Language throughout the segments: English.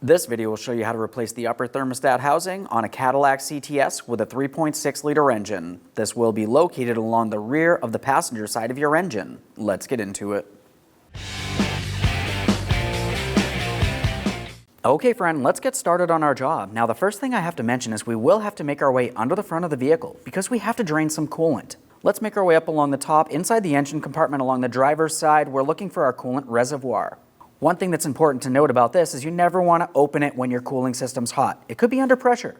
This video will show you how to replace the upper thermostat housing on a Cadillac CTS with a 3.6-liter engine. This will be located along the rear of the passenger side of your engine. Let's get into it. Okay friend, let's get started on our job. Now the first thing I have to mention is we will have to make our way under the front of the vehicle because we have to drain some coolant. Let's make our way up along the top. Inside the engine compartment along the driver's side, we're looking for our coolant reservoir. One thing that's important to note about this is you never want to open it when your cooling system's hot. It could be under pressure.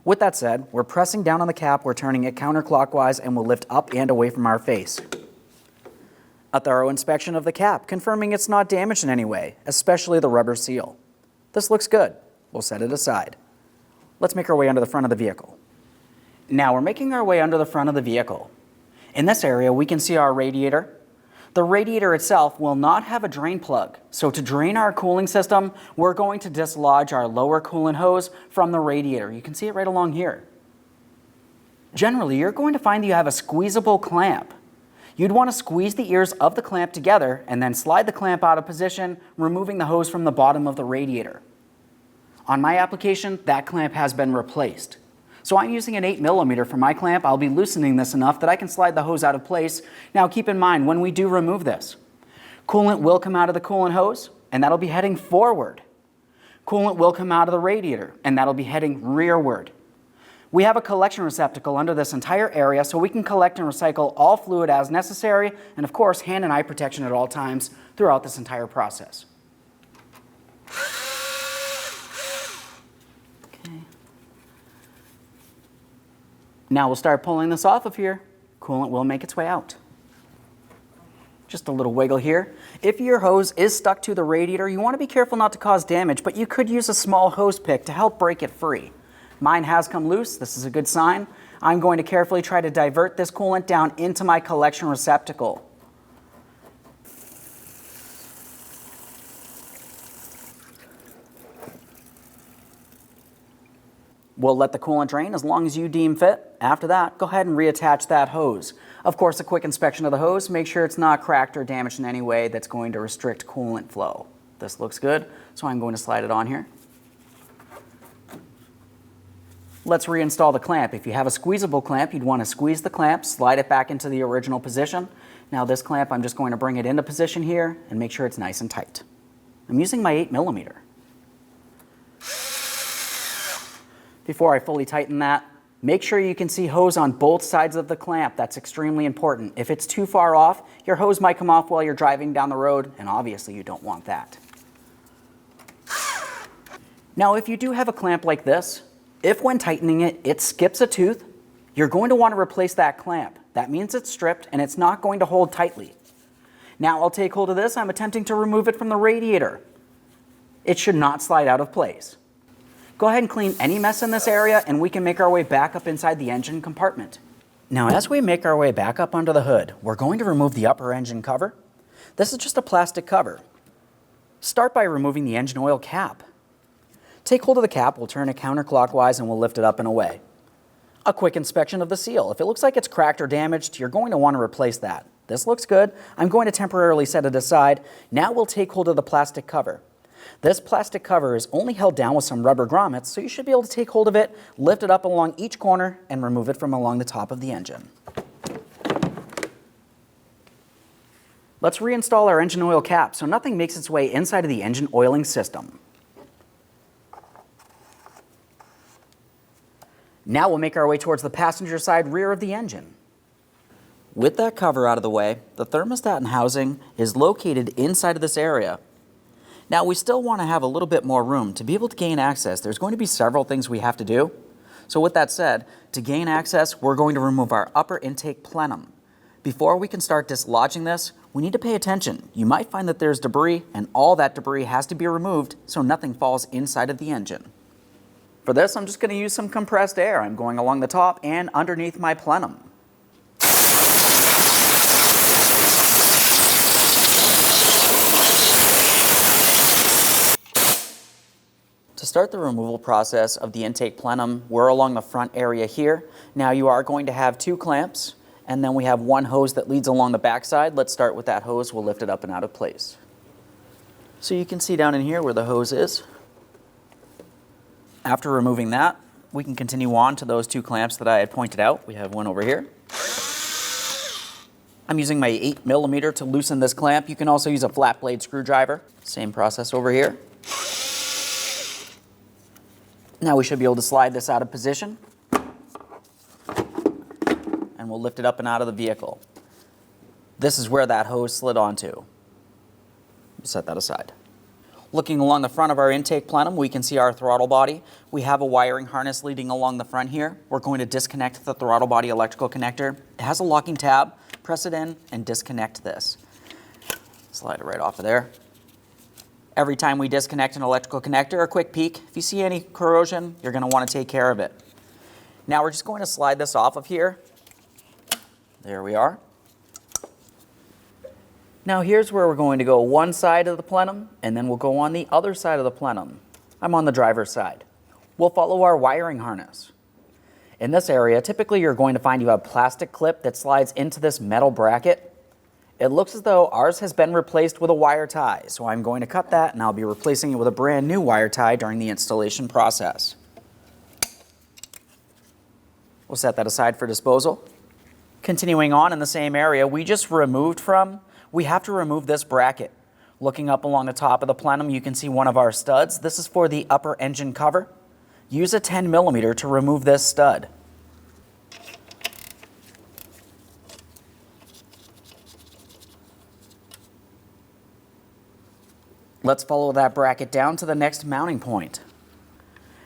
With that said, we're pressing down on the cap, we're turning it counterclockwise, and we'll lift up and away from our face. A thorough inspection of the cap, confirming it's not damaged in any way, especially the rubber seal. This looks good. We'll set it aside. Let's make our way under the front of the vehicle. Now we're making our way under the front of the vehicle. In this area, we can see our radiator. The radiator itself will not have a drain plug, so to drain our cooling system, we're going to dislodge our lower coolant hose from the radiator. You can see it right along here. Generally, you're going to find that you have a squeezable clamp. You'd want to squeeze the ears of the clamp together and then slide the clamp out of position, removing the hose from the bottom of the radiator. On my application, that clamp has been replaced. So I'm using an 8mm for my clamp. I'll be loosening this enough that I can slide the hose out of place. Now keep in mind, when we do remove this, coolant will come out of the coolant hose, and that'll be heading forward. Coolant will come out of the radiator, and that'll be heading rearward. We have a collection receptacle under this entire area, so we can collect and recycle all fluid as necessary, and of course, hand and eye protection at all times throughout this entire process. Now we'll start pulling this off of here. Coolant will make its way out. Just a little wiggle here. If your hose is stuck to the radiator, you want to be careful not to cause damage, but you could use a small hose pick to help break it free. Mine has come loose. This is a good sign. I'm going to carefully try to divert this coolant down into my collection receptacle. We'll let the coolant drain as long as you deem fit. After that, go ahead and reattach that hose. Of course, a quick inspection of the hose, make sure it's not cracked or damaged in any way that's going to restrict coolant flow. This looks good, so I'm going to slide it on here. Let's reinstall the clamp. If you have a squeezable clamp, you'd want to squeeze the clamp, slide it back into the original position. Now this clamp, I'm just going to bring it into position here and make sure it's nice and tight. I'm using my 8mm. Before I fully tighten that, make sure you can see hose on both sides of the clamp. That's extremely important. If it's too far off, your hose might come off while you're driving down the road, and obviously you don't want that. Now, if you do have a clamp like this, if when tightening it, it skips a tooth, you're going to want to replace that clamp. That means it's stripped and it's not going to hold tightly. Now I'll take hold of this. I'm attempting to remove it from the radiator. It should not slide out of place. Go ahead and clean any mess in this area and we can make our way back up inside the engine compartment. Now as we make our way back up under the hood, we're going to remove the upper engine cover. This is just a plastic cover. Start by removing the engine oil cap. Take hold of the cap, we'll turn it counterclockwise and we'll lift it up and away. A quick inspection of the seal. If it looks like it's cracked or damaged, you're going to want to replace that. This looks good. I'm going to temporarily set it aside. Now we'll take hold of the plastic cover. This plastic cover is only held down with some rubber grommets, so you should be able to take hold of it, lift it up along each corner, and remove it from along the top of the engine. Let's reinstall our engine oil cap so nothing makes its way inside of the engine oiling system. Now we'll make our way towards the passenger side rear of the engine. With that cover out of the way, the thermostat and housing is located inside of this area. Now we still want to have a little bit more room. To be able to gain access, there's going to be several things we have to do. So with that said, to gain access, we're going to remove our upper intake plenum. Before we can start dislodging this, we need to pay attention. You might find that there's debris, and all that debris has to be removed so nothing falls inside of the engine. For this, I'm just going to use some compressed air. I'm going along the top and underneath my plenum. To start the removal process of the intake plenum, we're along the front area here. Now you are going to have two clamps, and then we have one hose that leads along the back side. Let's start with that hose. We'll lift it up and out of place. So you can see down in here where the hose is. After removing that, we can continue on to those two clamps that I had pointed out. We have one over here. I'm using my 8mm to loosen this clamp. You can also use a flat blade screwdriver. Same process over here. Now we should be able to slide this out of position. And we'll lift it up and out of the vehicle. This is where that hose slid onto. Set that aside. Looking along the front of our intake plenum, we can see our throttle body. We have a wiring harness leading along the front here. We're going to disconnect the throttle body electrical connector. It has a locking tab. Press it in and disconnect this. Slide it right off of there. Every time we disconnect an electrical connector, a quick peek. If you see any corrosion, you're going to want to take care of it. Now we're just going to slide this off of here. There we are. Now here's where we're going to go one side of the plenum, and then we'll go on the other side of the plenum. I'm on the driver's side. We'll follow our wiring harness. In this area, typically you're going to find you have a plastic clip that slides into this metal bracket. It looks as though ours has been replaced with a wire tie, so I'm going to cut that and I'll be replacing it with a brand new wire tie during the installation process. We'll set that aside for disposal. Continuing on in the same area we just removed from, we have to remove this bracket. Looking up along the top of the plenum, you can see one of our studs. This is for the upper engine cover. Use a 10mm to remove this stud. Let's follow that bracket down to the next mounting point.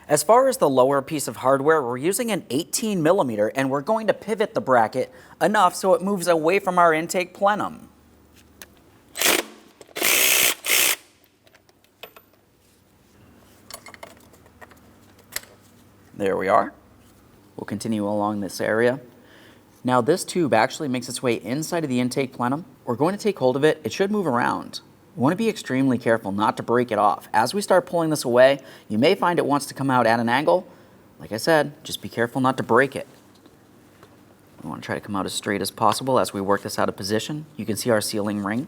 As far as the lower piece of hardware, we're using an 18mm and we're going to pivot the bracket enough so it moves away from our intake plenum. There we are. We'll continue along this area. Now this tube actually makes its way inside of the intake plenum. We're going to take hold of it. It should move around. We want to be extremely careful not to break it off. As we start pulling this away, you may find it wants to come out at an angle. Like I said, just be careful not to break it. We want to try to come out as straight as possible as we work this out of position. You can see our sealing ring.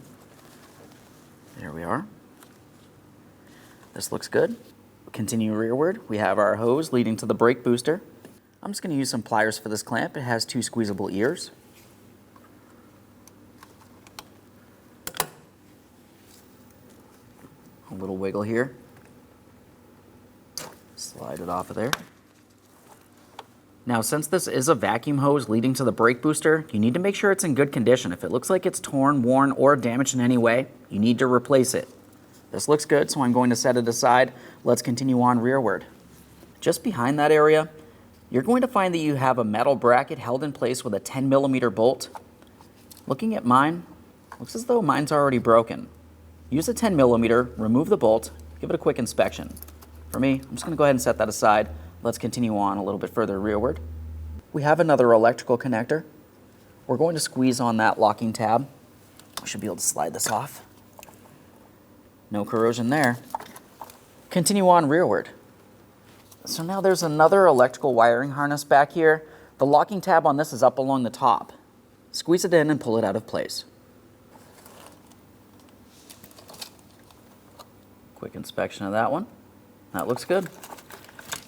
There we are. This looks good. Continue rearward. We have our hose leading to the brake booster. I'm just going to use some pliers for this clamp. It has 2 squeezable ears. A little wiggle here. Slide it off of there. Now, since this is a vacuum hose leading to the brake booster, you need to make sure it's in good condition. If it looks like it's torn, worn, or damaged in any way, you need to replace it. This looks good, so I'm going to set it aside. Let's continue on rearward. Just behind that area, you're going to find that you have a metal bracket held in place with a 10mm bolt. Looking at mine, looks as though mine's already broken. Use a 10mm, remove the bolt, give it a quick inspection. For me, I'm just going to go ahead and set that aside. Let's continue on a little bit further rearward. We have another electrical connector. We're going to squeeze on that locking tab. We should be able to slide this off. No corrosion there. Continue on rearward. So now there's another electrical wiring harness back here. The locking tab on this is up along the top. Squeeze it in and pull it out of place. Quick inspection of that one. That looks good.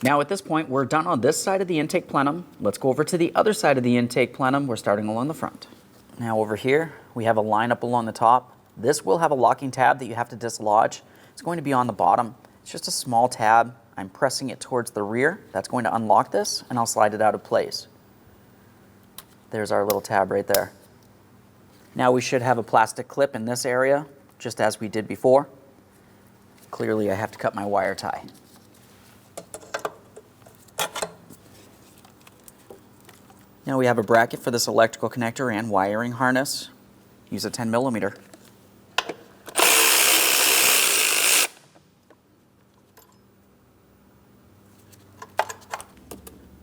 Now at this point, we're done on this side of the intake plenum. Let's go over to the other side of the intake plenum. We're starting along the front. Now over here, we have a line up along the top. This will have a locking tab that you have to dislodge. It's going to be on the bottom. It's just a small tab. I'm pressing it towards the rear. That's going to unlock this, and I'll slide it out of place. There's our little tab right there. Now we should have a plastic clip in this area, just as we did before. Clearly, I have to cut my wire tie. Now we have a bracket for this electrical connector and wiring harness. Use a 10mm.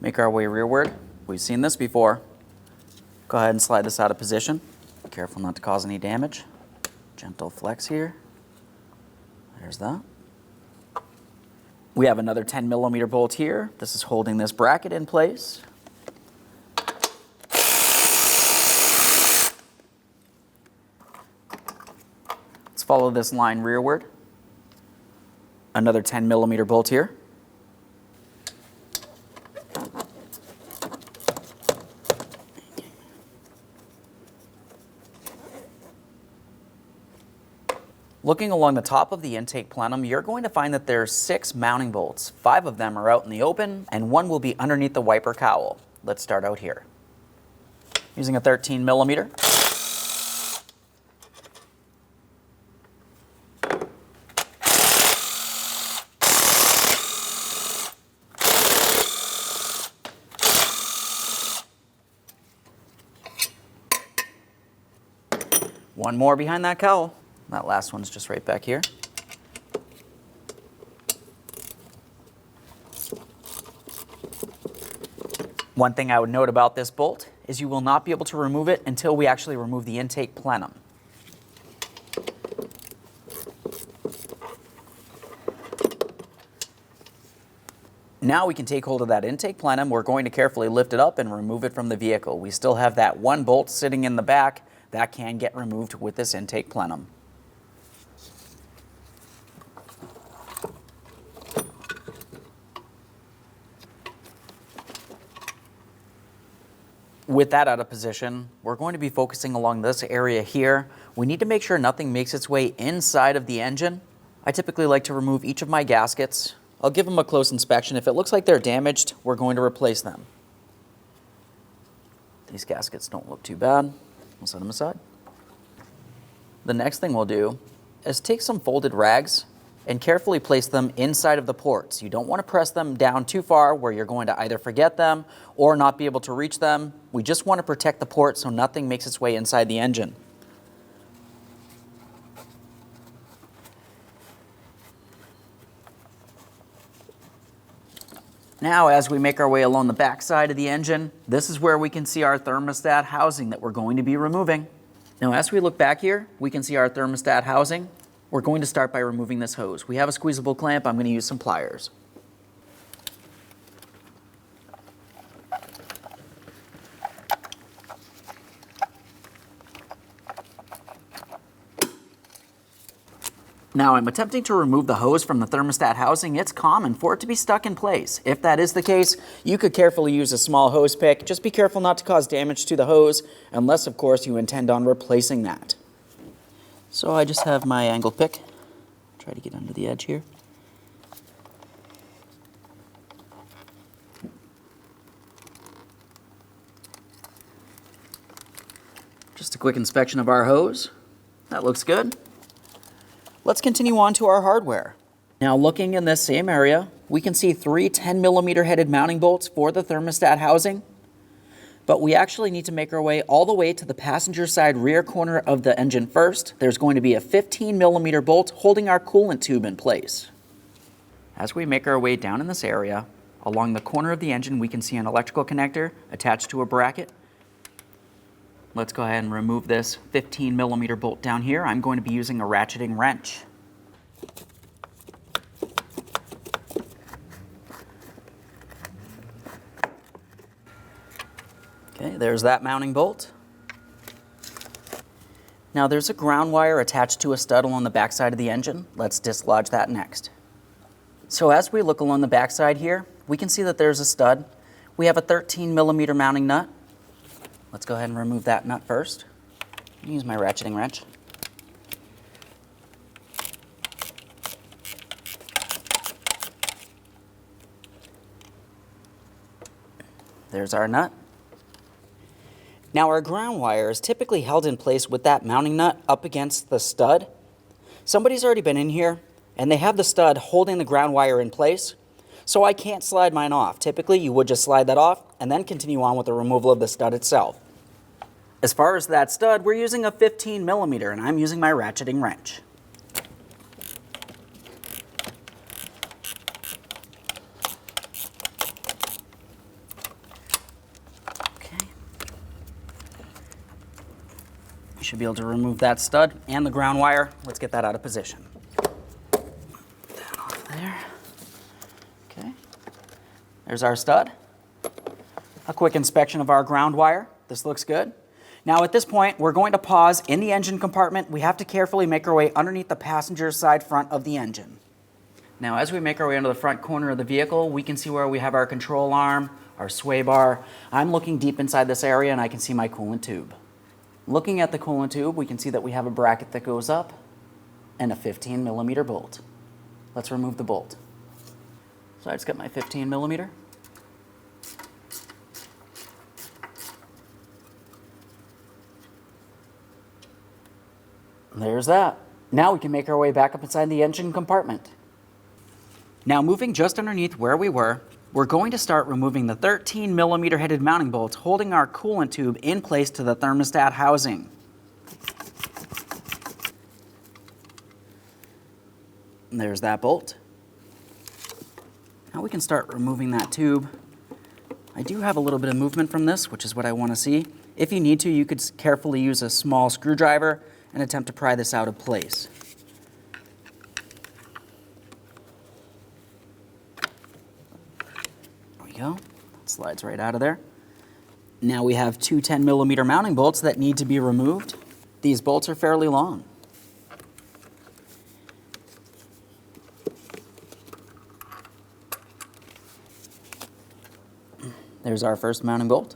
Make our way rearward. We've seen this before. Go ahead and slide this out of position. Be careful not to cause any damage. Gentle flex here. There's that. We have another 10mm bolt here. This is holding this bracket in place. Let's follow this line rearward. Another 10mm bolt here. Looking along the top of the intake plenum, you're going to find that there's 6 mounting bolts. 5 of them are out in the open, and 1 will be underneath the wiper cowl. Let's start out here. Using a 13 millimeter. One more behind that cowl. That last one's just right back here. One thing I would note about this bolt is you will not be able to remove it until we actually remove the intake plenum. Now we can take hold of that intake plenum. We're going to carefully lift it up and remove it from the vehicle. We still have that one bolt sitting in the back that can get removed with this intake plenum. With that out of position, we're going to be focusing along this area here. We need to make sure nothing makes its way inside of the engine. I typically like to remove each of my gaskets. I'll give them a close inspection. If it looks like they're damaged, we're going to replace them. These gaskets don't look too bad. We'll set them aside. The next thing we'll do is take some folded rags and carefully place them inside of the ports. You don't want to press them down too far where you're going to either forget them or not be able to reach them. We just want to protect the port so nothing makes its way inside the engine. Now, as we make our way along the back side of the engine, this is where we can see our thermostat housing that we're going to be removing. Now, as we look back here, we can see our thermostat housing. We're going to start by removing this hose. We have a squeezable clamp. I'm going to use some pliers. Now I'm attempting to remove the hose from the thermostat housing. It's common for it to be stuck in place. If that is the case, you could carefully use a small hose pick. Just be careful not to cause damage to the hose, unless of course you intend on replacing that. So I just have my angle pick. Try to get under the edge here. Just a quick inspection of our hose. That looks good. Let's continue on to our hardware. Now, looking in this same area, we can see 3 10mm headed mounting bolts for the thermostat housing, but we actually need to make our way all the way to the passenger side rear corner of the engine first. There's going to be a 15mm bolt holding our coolant tube in place. As we make our way down in this area, along the corner of the engine, we can see an electrical connector attached to a bracket. Let's go ahead and remove this 15mm bolt down here. I'm going to be using a ratcheting wrench. Okay, there's that mounting bolt. Now there's a ground wire attached to a stud along the backside of the engine. Let's dislodge that next. So as we look along the backside here, we can see that there's a stud. We have a 13mm mounting nut. Let's go ahead and remove that nut first. Use my ratcheting wrench. There's our nut. Now our ground wire is typically held in place with that mounting nut up against the stud. Somebody's already been in here and they have the stud holding the ground wire in place, so I can't slide mine off. Typically you would just slide that off and then continue on with the removal of the stud itself. As far as that stud, we're using a 15mm and I'm using my ratcheting wrench. You should be able to remove that stud and the ground wire. Let's get that out of position. Put that off there. Okay. There's our stud. A quick inspection of our ground wire. This looks good. Now at this point, we're going to pause in the engine compartment. We have to carefully make our way underneath the passenger side front of the engine. Now as we make our way into the front corner of the vehicle, we can see where we have our control arm, our sway bar. I'm looking deep inside this area and I can see my coolant tube. Looking at the coolant tube, we can see that we have a bracket that goes up and a 15mm bolt. Let's remove the bolt. So I just got my 15mm. There's that. Now we can make our way back up inside the engine compartment. Now moving just underneath where we were, we're going to start removing the 13mm headed mounting bolts holding our coolant tube in place to the thermostat housing. And there's that bolt. Now we can start removing that tube. I do have a little bit of movement from this, which is what I want to see. If you need to, you could carefully use a small screwdriver and attempt to pry this out of place. There we go. That slides right out of there. Now we have two 10mm mounting bolts that need to be removed. These bolts are fairly long. There's our first mounting bolt.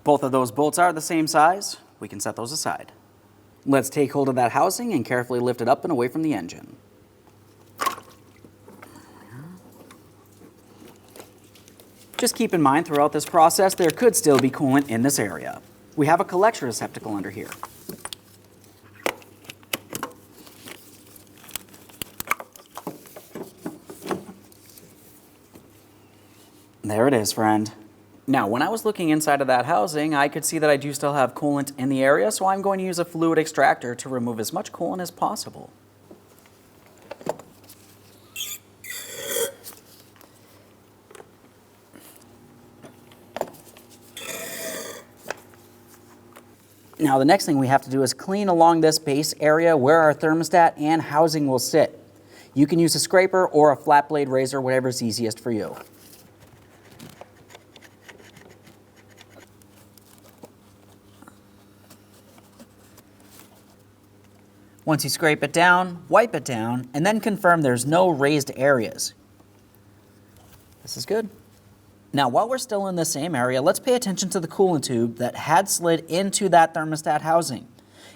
Both of those bolts are the same size. We can set those aside. Let's take hold of that housing and carefully lift it up and away from the engine. Just keep in mind throughout this process there could still be coolant in this area. We have a collection receptacle under here. There it is, friend. Now, when I was looking inside of that housing, I could see that I do still have coolant in the area, so I'm going to use a fluid extractor to remove as much coolant as possible. Now, the next thing we have to do is clean along this base area where our thermostat and housing will sit. You can use a scraper or a flat blade razor, whatever's easiest for you. Once you scrape it down, wipe it down, and then confirm there's no raised areas. This is good. Now, while we're still in the same area, let's pay attention to the coolant tube that had slid into that thermostat housing.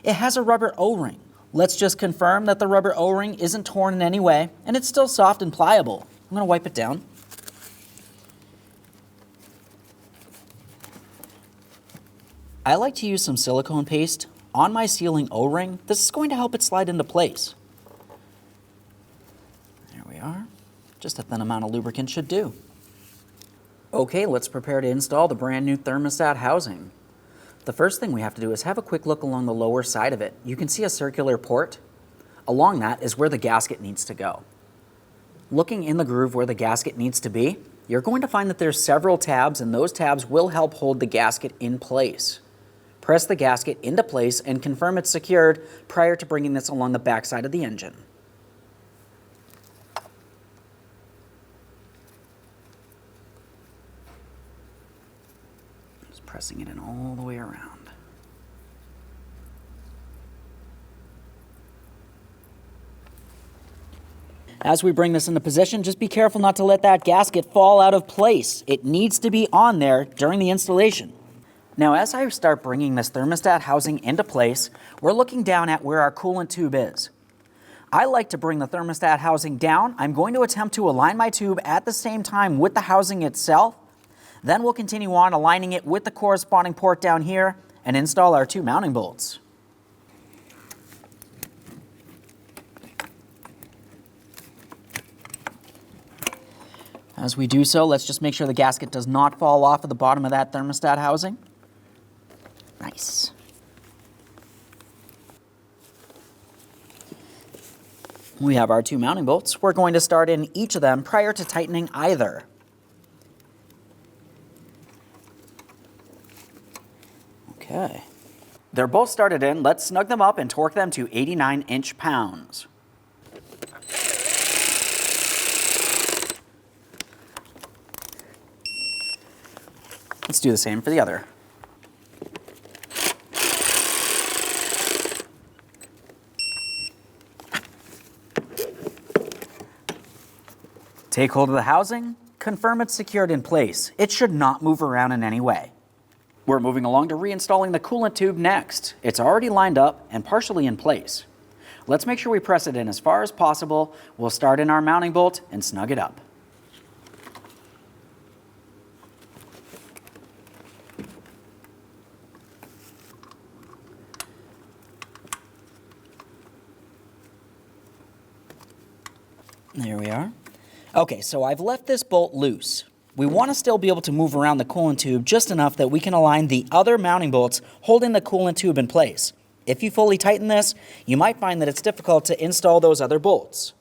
It has a rubber O-ring. Let's just confirm that the rubber O-ring isn't torn in any way, and it's still soft and pliable. I'm going to wipe it down. I like to use some silicone paste on my sealing O-ring. This is going to help it slide into place. There we are. Just a thin amount of lubricant should do. Okay, let's prepare to install the brand new thermostat housing. The first thing we have to do is have a quick look along the lower side of it. You can see a circular port. Along that is where the gasket needs to go. Looking in the groove where the gasket needs to be, you're going to find that there's several tabs, and those tabs will help hold the gasket in place. Press the gasket into place and confirm it's secured prior to bringing this along the backside of the engine. Just pressing it in all the way around. As we bring this into position, just be careful not to let that gasket fall out of place. It needs to be on there during the installation. Now, as I start bringing this thermostat housing into place, we're looking down at where our coolant tube is. I like to bring the thermostat housing down. I'm going to attempt to align my tube at the same time with the housing itself. Then we'll continue on aligning it with the corresponding port down here and install our two mounting bolts. As we do so, let's just make sure the gasket does not fall off of the bottom of that thermostat housing. Nice. We have our two mounting bolts. We're going to start in each of them prior to tightening either. Okay. They're both started in. Let's snug them up and torque them to 89 inch-pounds. Let's do the same for the other. Take hold of the housing Confirm it's secured in place. It should not move around in any way. We're moving along to reinstalling the coolant tube next. It's already lined up and partially in place. Let's make sure we press it in as far as possible. We'll start in our mounting bolt and snug it up. There we are. Okay, so I've left this bolt loose. We want to still be able to move around the coolant tube just enough that we can align the other mounting bolts holding the coolant tube in place. If you fully tighten this, you might find that it's difficult to install those other bolts.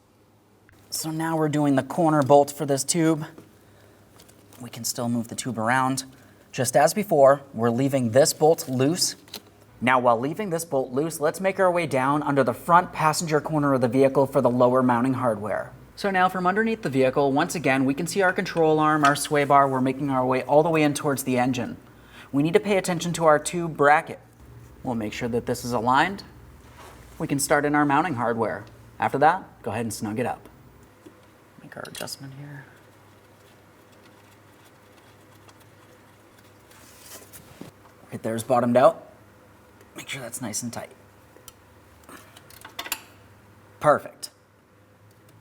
So now we're doing the corner bolt for this tube. We can still move the tube around. Just as before, we're leaving this bolt loose. Now while leaving this bolt loose, let's make our way down under the front passenger corner of the vehicle for the lower mounting hardware. So now from underneath the vehicle, once again, we can see our control arm, our sway bar. We're making our way all the way in towards the engine. We need to pay attention to our tube bracket. We'll make sure that this is aligned. We can start in our mounting hardware. After that, go ahead and snug it up. Make our adjustment here. Right there's bottomed out. Make sure that's nice and tight. Perfect.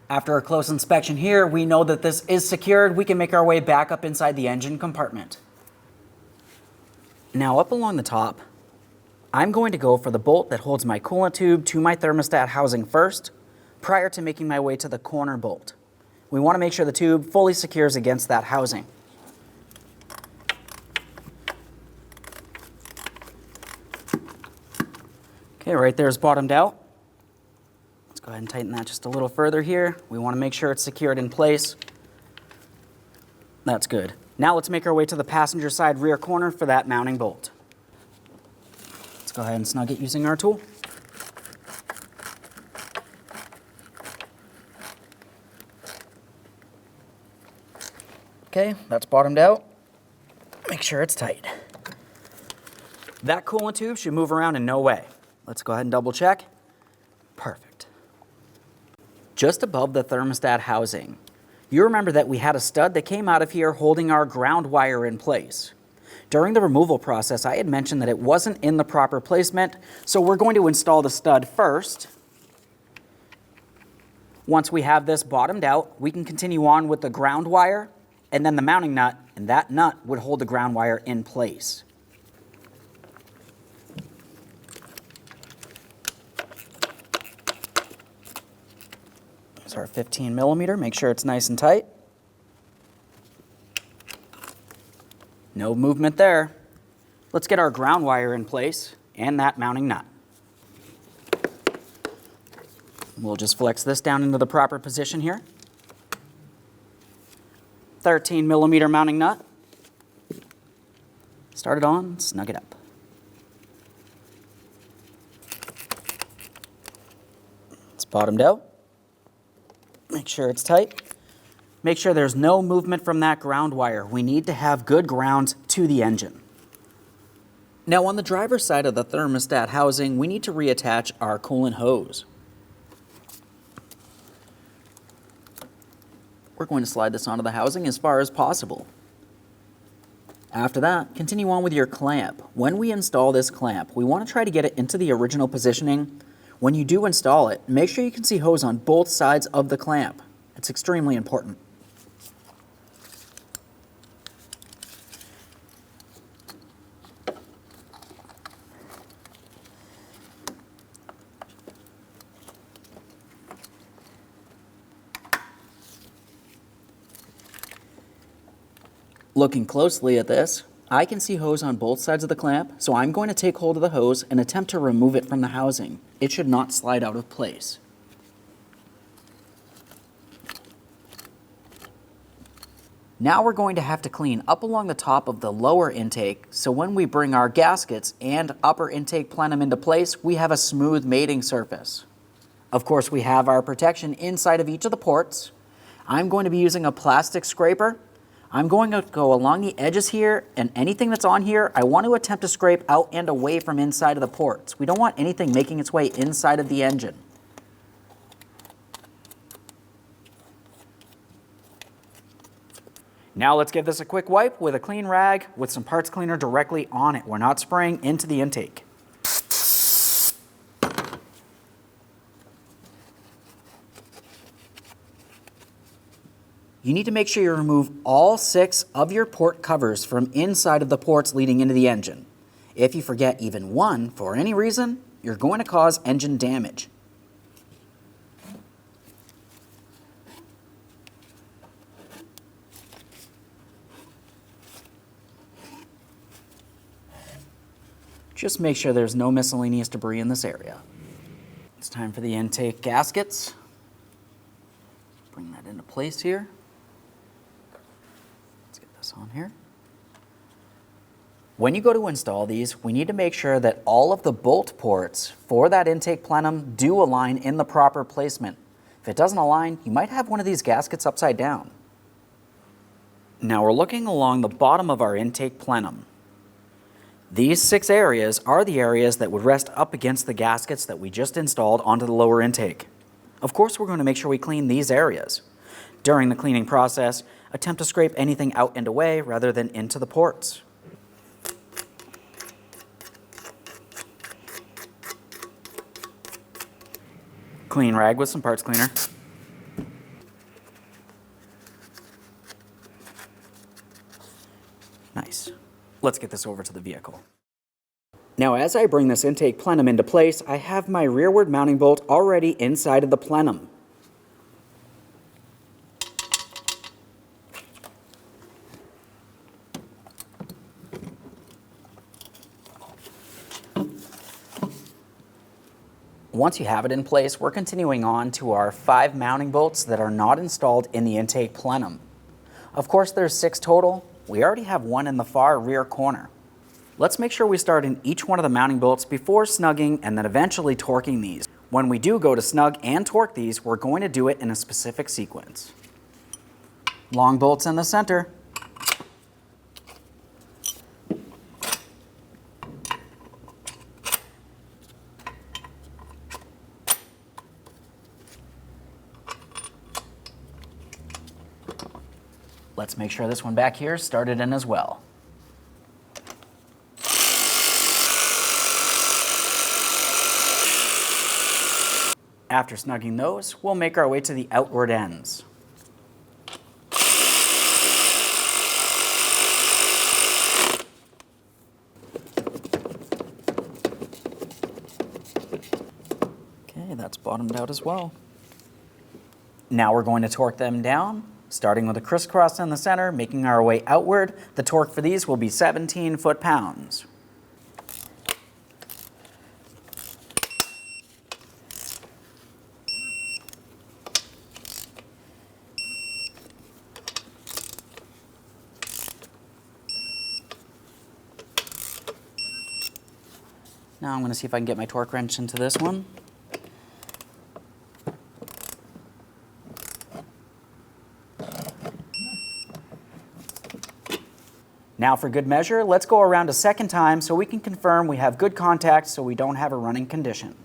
After a close inspection here, we know that this is secured. We can make our way back up inside the engine compartment. Now up along the top, I'm going to go for the bolt that holds my coolant tube to my thermostat housing first, prior to making my way to the corner bolt. We want to make sure the tube fully secures against that housing. Okay, right there is bottomed out. Let's go ahead and tighten that just a little further here. We want to make sure it's secured in place. That's good. Now let's make our way to the passenger side rear corner for that mounting bolt. Let's go ahead and snug it using our tool. Okay, that's bottomed out. Make sure it's tight. That coolant tube should move around in no way. Let's go ahead and double check. Perfect. Just above the thermostat housing, you remember that we had a stud that came out of here holding our ground wire in place. During the removal process, I had mentioned that it wasn't in the proper placement, so we're going to install the stud first. Once we have this bottomed out, we can continue on with the ground wire and then the mounting nut, and that nut would hold the ground wire in place. There's our 15 millimeter, make sure it's nice and tight. No movement there. Let's get our ground wire in place and that mounting nut. We'll just flex this down into the proper position here. 13 millimeter mounting nut. Start it on, snug it up. It's bottomed out. Make sure it's tight. Make sure there's no movement from that ground wire. We need to have good ground to the engine. Now on the driver's side of the thermostat housing, we need to reattach our coolant hose. We're going to slide this onto the housing as far as possible. After that, continue on with your clamp. When we install this clamp, we want to try to get it into the original positioning. When you do install it, make sure you can see hose on both sides of the clamp. It's extremely important. Looking closely at this, I can see hose on both sides of the clamp, so I'm going to take hold of the hose and attempt to remove it from the housing. It should not slide out of place. Now we're going to have to clean up along the top of the lower intake, so when we bring our gaskets and upper intake plenum into place, we have a smooth mating surface. Of course, we have our protection inside of each of the ports. I'm going to be using a plastic scraper. I'm going to go along the edges here, and anything that's on here, I want to attempt to scrape out and away from inside of the ports. We don't want anything making its way inside of the engine. Now let's give this a quick wipe with a clean rag with some parts cleaner directly on it. We're not spraying into the intake. You need to make sure you remove all 6 of your port covers from inside of the ports leading into the engine. If you forget even one for any reason, you're going to cause engine damage. Just make sure there's no miscellaneous debris in this area. It's time for the intake gaskets. Bring that into place here. Let's get this on here. When you go to install these, we need to make sure that all of the bolt ports for that intake plenum do align in the proper placement. If it doesn't align, you might have one of these gaskets upside down. Now we're looking along the bottom of our intake plenum. These 6 areas are the areas that would rest up against the gaskets that we just installed onto the lower intake. Of course, we're going to make sure we clean these areas. During the cleaning process, attempt to scrape anything out and away rather than into the ports. Clean rag with some parts cleaner. Nice. Let's get this over to the vehicle. Now as I bring this intake plenum into place, I have my rearward mounting bolt already inside of the plenum. Once you have it in place, we're continuing on to our 5 mounting bolts that are not installed in the intake plenum. Of course, there's 6 total. We already have one in the far rear corner. Let's make sure we start in each one of the mounting bolts before snugging and then eventually torquing these. When we do go to snug and torque these, we're going to do it in a specific sequence. Long bolts in the center. Let's make sure this one back here started in as well. After snugging those, we'll make our way to the outward ends. Okay, that's bottomed out as well. Now we're going to torque them down, starting with a crisscross in the center, making our way outward. The torque for these will be 17 foot-pounds. Now I'm going to see if I can get my torque wrench into this one. Now for good measure, let's go around a second time so we can confirm we have good contact so we don't have a running condition.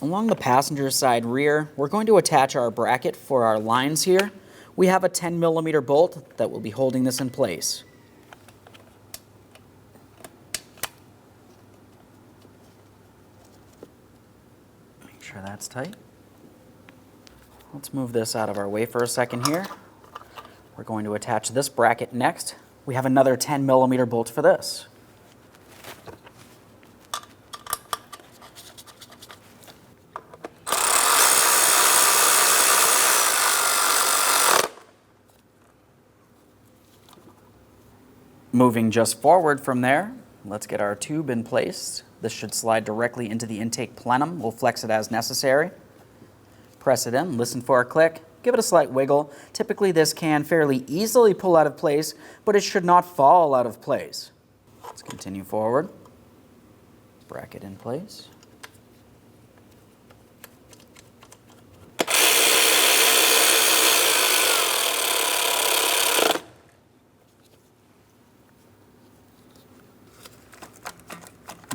Along the passenger side rear, we're going to attach our bracket for our lines here. We have a 10mm bolt that will be holding this in place. Make sure that's tight. Let's move this out of our way for a second here. We're going to attach this bracket next. We have another 10mm bolt for this. Moving just forward from there, let's get our tube in place. This should slide directly into the intake plenum. We'll flex it as necessary. Press it in, listen for a click, give it a slight wiggle. Typically this can fairly easily pull out of place, but it should not fall out of place. Let's continue forward. Bracket in place.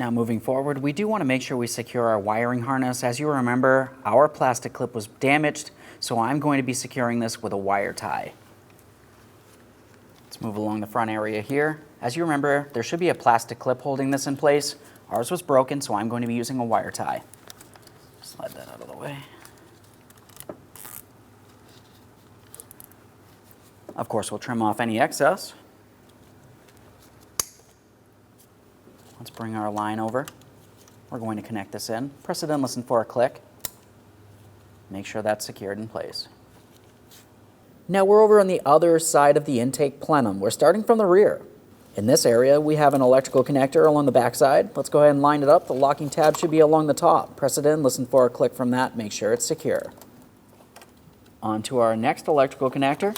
Now moving forward, we do want to make sure we secure our wiring harness. As you remember, our plastic clip was damaged, so I'm going to be securing this with a wire tie. Let's move along the front area here. As you remember, there should be a plastic clip holding this in place. Ours was broken, so I'm going to be using a wire tie. Slide that out of the way. Of course, we'll trim off any excess. Let's bring our line over. We're going to connect this in. Press it in, listen for a click. Make sure that's secured in place. Now we're over on the other side of the intake plenum. We're starting from the rear. In this area, we have an electrical connector along the back side. Let's go ahead and line it up. The locking tab should be along the top. Press it in, listen for a click from that, make sure it's secure. On to our next electrical connector.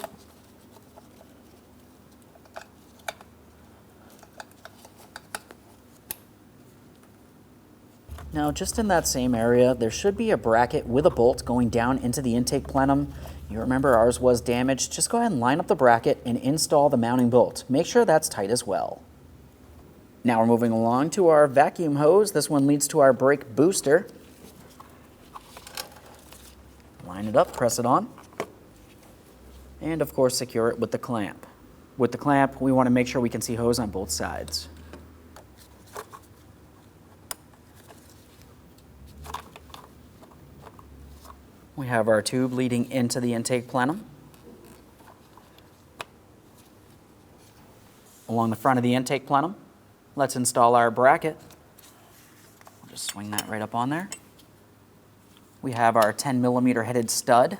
Now, just in that same area, there should be a bracket with a bolt going down into the intake plenum. You remember ours was damaged. Just go ahead and line up the bracket and install the mounting bolt. Make sure that's tight as well. Now we're moving along to our vacuum hose. This one leads to our brake booster. Line it up, press it on, and of course secure it with the clamp. With the clamp, we want to make sure we can see hose on both sides. We have our tube leading into the intake plenum. Along the front of the intake plenum, let's install our bracket. I'll just swing that right up on there. We have our 10mm headed stud.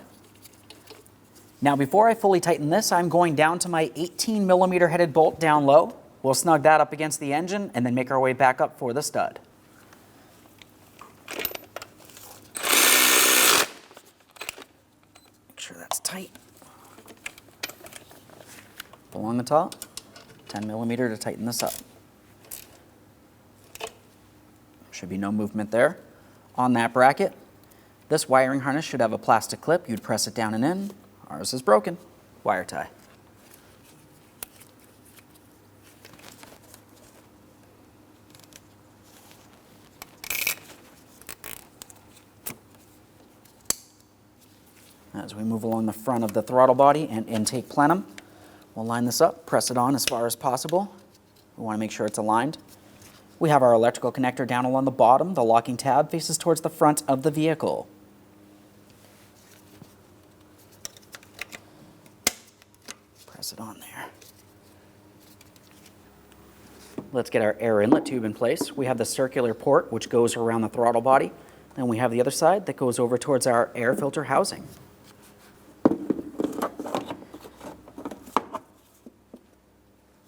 Now before I fully tighten this, I'm going down to my 18mm headed bolt down low. We'll snug that up against the engine and then make our way back up for the stud. Sure that's tight. Along the top, 10mm to tighten this up. Should be no movement there. On that bracket, this wiring harness should have a plastic clip. You'd press it down and in. Ours is broken. Wire tie. As we move along the front of the throttle body and intake plenum, we'll line this up, press it on as far as possible. We want to make sure it's aligned. We have our electrical connector down along the bottom. The locking tab faces towards the front of the vehicle. Press it on there. Let's get our air inlet tube in place. We have the circular port, which goes around the throttle body. Then we have the other side that goes over towards our air filter housing.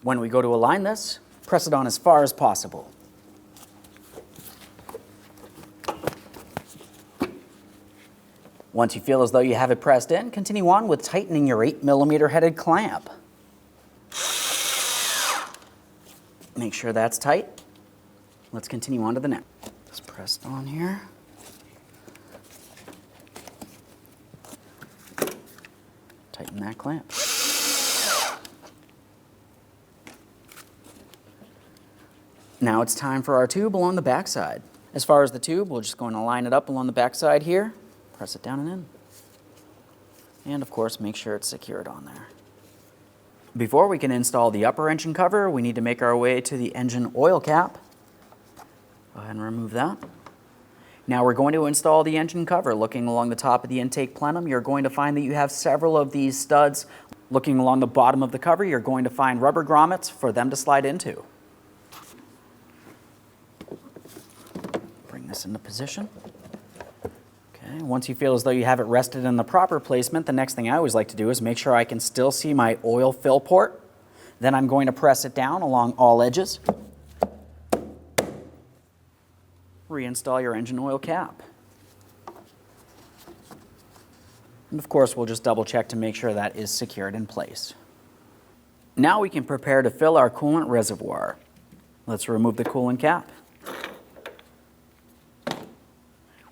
When we go to align this, press it on as far as possible. Once you feel as though you have it pressed in, continue on with tightening your 8mm headed clamp. Make sure that's tight. Let's continue on to the next. Just press it on here. Tighten that clamp. Now it's time for our tube along the back side. As far as the tube, we're just going to line it up along the back side here, press it down and in. And of course, make sure it's secured on there. Before we can install the upper engine cover, we need to make our way to the engine oil cap. Go ahead and remove that. Now we're going to install the engine cover. Looking along the top of the intake plenum, you're going to find that you have several of these studs. Looking along the bottom of the cover, you're going to find rubber grommets for them to slide into. Bring this into position. Okay, once you feel as though you have it rested in the proper placement, the next thing I always like to do is make sure I can still see my oil fill port. Then I'm going to press it down along all edges. Reinstall your engine oil cap. And of course, we'll just double check to make sure that is secured in place. Now we can prepare to fill our coolant reservoir. Let's remove the coolant cap.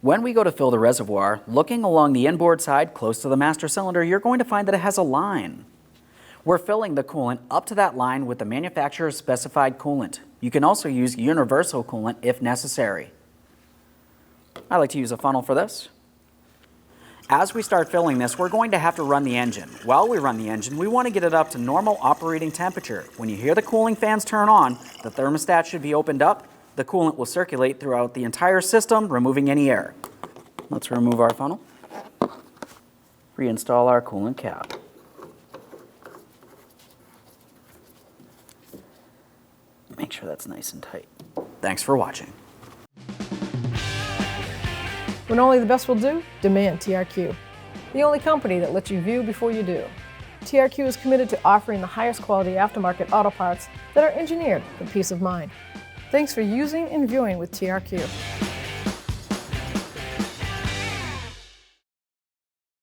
When we go to fill the reservoir, looking along the inboard side close to the master cylinder, you're going to find that it has a line. We're filling the coolant up to that line with the manufacturer's specified coolant. You can also use universal coolant if necessary. I like to use a funnel for this. As we start filling this, we're going to have to run the engine. While we run the engine, we want to get it up to normal operating temperature. When you hear the cooling fans turn on, the thermostat should be opened up. The coolant will circulate throughout the entire system, removing any air. Let's remove our funnel. Reinstall our coolant cap. Make sure that's nice and tight. Thanks for watching. When only the best will do, demand TRQ. The only company that lets you view before you do. TRQ is committed to offering the highest quality aftermarket auto parts that are engineered for peace of mind. Thanks for using and viewing with TRQ.